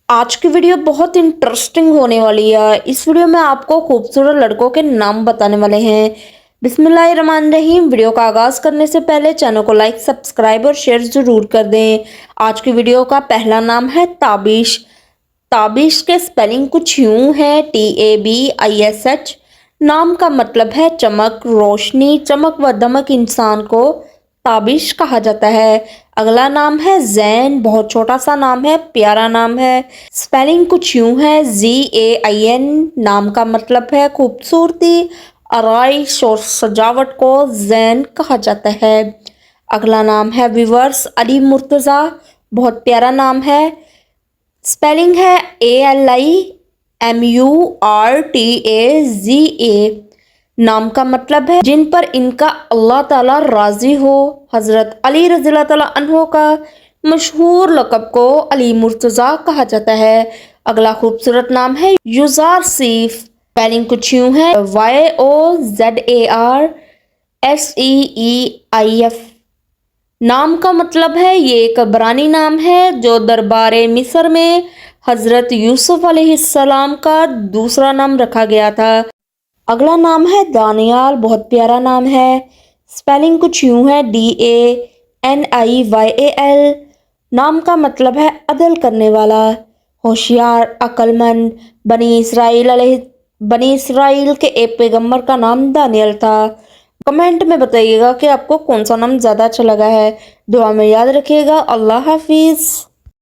आज की वीडियो बहुत इंटरेस्टिंग होने वाली है। इस वीडियो में आपको खूबसूरत लड़कों के नाम बताने वाले हैं। बिस्मिल्लाहिर्रहमानिर्रहीम। वीडियो का आगाज करने से पहले चैनल को लाइक, सब्सक्राइब और शेयर जरूर कर दें। आज की वीडियो का पहला नाम है ताबिश। ताबिश के स्पेलिंग कुछ यूं है, TABISH। नाम का मतलब है चमक, रोशनी, चमक व दमक। इंसान को ताबिश कहा जाता है। अगला नाम है जैन। बहुत छोटा सा नाम है, प्यारा नाम है। स्पेलिंग कुछ यूं है, ZAIN। नाम का मतलब है खूबसूरती, आराइश और सजावट को जैन कहा जाता है। अगला नाम है विवर्स अली मुर्तज़ा। बहुत प्यारा नाम है। स्पेलिंग है ALIMURTAZA। नाम का मतलब है जिन पर इनका अल्लाह ताला राजी हो। हजरत अली रज़ियल्लाहु ताला अन्हो का मशहूर लक़ब को अली मुर्तज़ा कहा जाता है। अगला खूबसूरत नाम है युज़ार सीफ। स्पेलिंग कुछ यूं है, YOZARSEEIF। नाम का मतलब है ये एक इब्रानी नाम है जो दरबार मिस्र में हजरत यूसुफ अलैहिस्सलाम का दूसरा नाम रखा गया था। अगला नाम है दानियाल। बहुत प्यारा नाम है। स्पेलिंग कुछ यूं है, DANIYAL। नाम का मतलब है अदल करने वाला, होशियार, अक्लमंद। बनी इसराइल के एक पैगंबर का नाम दानियल था। कमेंट में बताइएगा कि आपको कौन सा नाम ज़्यादा अच्छा लगा है। दुआ में याद रखिएगा। अल्लाह हाफिज़।